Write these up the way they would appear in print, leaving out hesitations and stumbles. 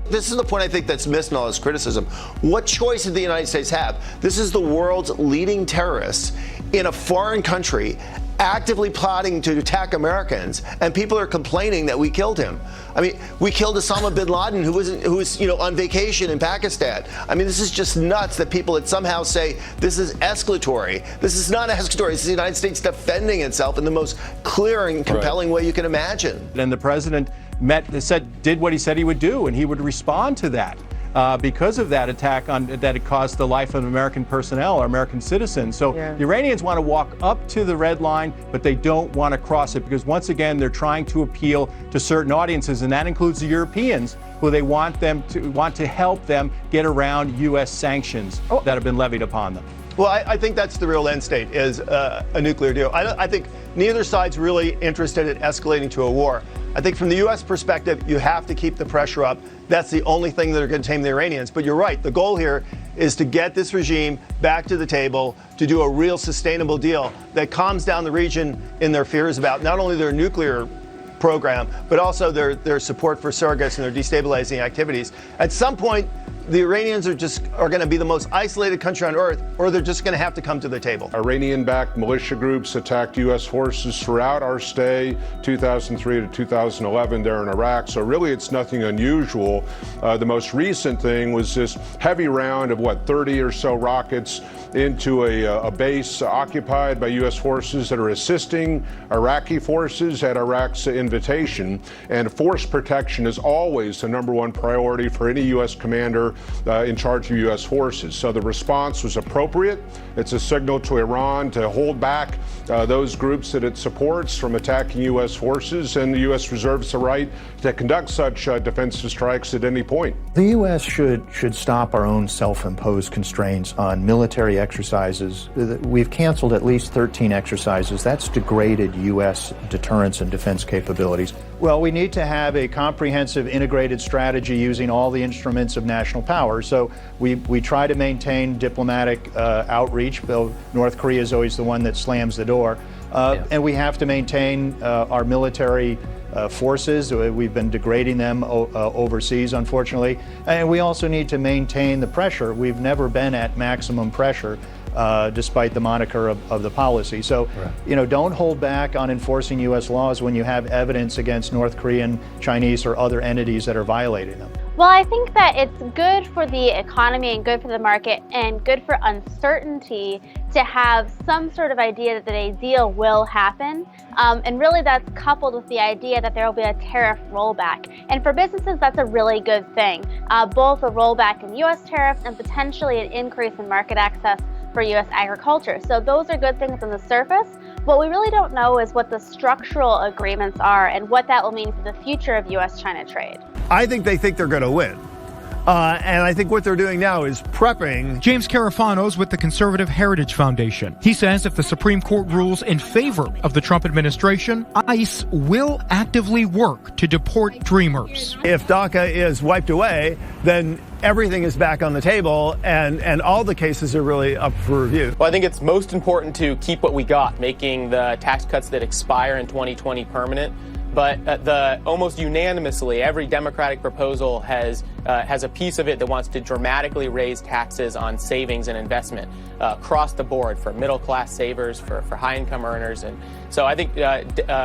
This is the point I think that's missed in all this criticism. What choice did the United States have? This is the world's leading terrorist in a foreign country, actively plotting to attack Americans, and people are complaining that we killed him. I mean, we killed Osama bin Laden, who was on vacation in Pakistan. I mean, this is just nuts that people that somehow say this is escalatory. This is not escalatory. This is the United States defending itself in the most clear and compelling way you can imagine. And the president did what he said he would do, and he would respond to that. Because of that attack that it caused the life of American personnel or American citizens. So the Iranians want to walk up to the red line, but they don't want to cross it because, once again, they're trying to appeal to certain audiences, and that includes the Europeans, who they want to help them get around U.S. sanctions that have been levied upon them. Well, I think that's the real end state, is a nuclear deal. I think neither side's really interested in escalating to a war. I think from the U.S. perspective, you have to keep the pressure up. That's the only thing that are going to tame the Iranians. But you're right. The goal here is to get this regime back to the table, to do a real sustainable deal that calms down the region in their fears about not only their nuclear program, but also their support for surrogates and their destabilizing activities. At some point, the Iranians are going to be the most isolated country on earth, or they're just going to have to come to the table. Iranian-backed militia groups attacked U.S. forces throughout our stay, 2003 to 2011 there in Iraq. So really, it's nothing unusual. The most recent thing was this heavy round of 30 or so rockets into a base occupied by U.S. forces that are assisting Iraqi forces at Iraq's invitation. And force protection is always the number one priority for any U.S. commander in charge of U.S. forces. So the response was appropriate. It's a signal to Iran to hold back those groups that it supports from attacking U.S. forces, and the U.S. reserves the right to conduct such defensive strikes at any point. The U.S. should stop our own self-imposed constraints on military exercises. We've canceled at least 13 exercises. That's degraded U.S. deterrence and defense capabilities. Well, we need to have a comprehensive, integrated strategy using all the instruments of national power. So we try to maintain diplomatic outreach, though North Korea is always the one that slams the door. And we have to maintain our military forces. We've been degrading them overseas, unfortunately. And we also need to maintain the pressure. We've never been at maximum pressure, despite the moniker of the policy. So, don't hold back on enforcing U.S. laws when you have evidence against North Korean, Chinese, or other entities that are violating them. Well, I think that it's good for the economy and good for the market and good for uncertainty to have some sort of idea that a deal will happen. And really that's coupled with the idea that there will be a tariff rollback. And for businesses, that's a really good thing. Both a rollback in U.S. tariffs and potentially an increase in market access for U.S. agriculture. So those are good things on the surface. What we really don't know is what the structural agreements are and what that will mean for the future of U.S.-China trade. I think they think they're going to win. And I think what they're doing now is prepping. James Carafanos with the Conservative Heritage Foundation. He says if the Supreme Court rules in favor of the Trump administration, ICE will actively work to deport Dreamers. If DACA is wiped away, then everything is back on the table, and all the cases are really up for review. Well, I think it's most important to keep what we got, making the tax cuts that expire in 2020 permanent. But almost unanimously, every Democratic proposal has a piece of it that wants to dramatically raise taxes on savings and investment across the board for middle-class savers, for high-income earners. And so I think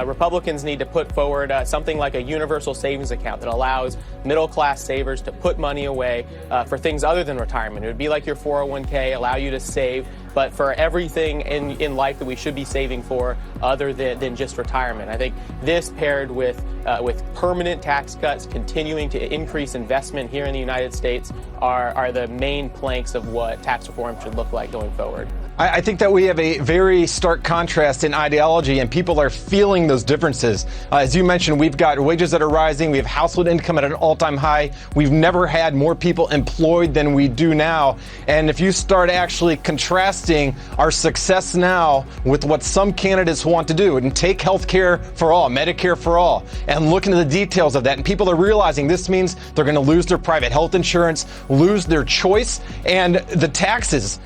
Republicans need to put forward something like a universal savings account that allows middle-class savers to put money away for things other than retirement. It would be like your 401k, allow you to save, but for everything in life that we should be saving for other than just retirement. I think this paired with permanent tax cuts, continuing to increase investment here in the United States are the main planks of what tax reform should look like going forward. I think that we have a very stark contrast in ideology, and people are feeling those differences. As you mentioned, we've got wages that are rising. We have household income at an all-time high. We've never had more people employed than we do now. And if you start actually contrasting our success now with what some candidates want to do and take health care for all, Medicare for all, and look into the details of that, and people are realizing this means they're going to lose their private health insurance, lose their choice, and the taxes.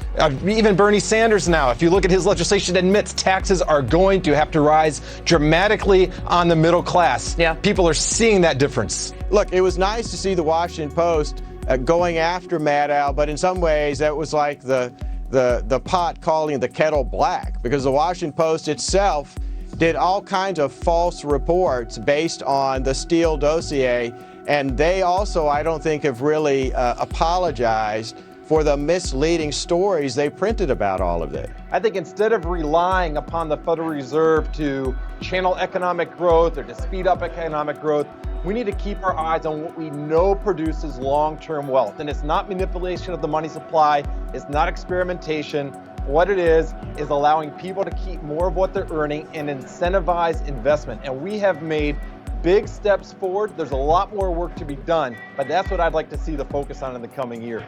Even Bernie Sanders Sanders now, if you look at his legislation, admits taxes are going to have to rise dramatically on the middle class. Yeah. People are seeing that difference. Look, it was nice to see the Washington Post going after Maddow, but in some ways that was like the pot calling the kettle black, because the Washington Post itself did all kinds of false reports based on the Steele dossier, and they also, I don't think, have really apologized for the misleading stories they printed about all of it. I think instead of relying upon the Federal Reserve to channel economic growth or to speed up economic growth, we need to keep our eyes on what we know produces long-term wealth. And it's not manipulation of the money supply, it's not experimentation. What it is allowing people to keep more of what they're earning and incentivize investment. And we have made big steps forward. There's a lot more work to be done, but that's what I'd like to see the focus on in the coming year.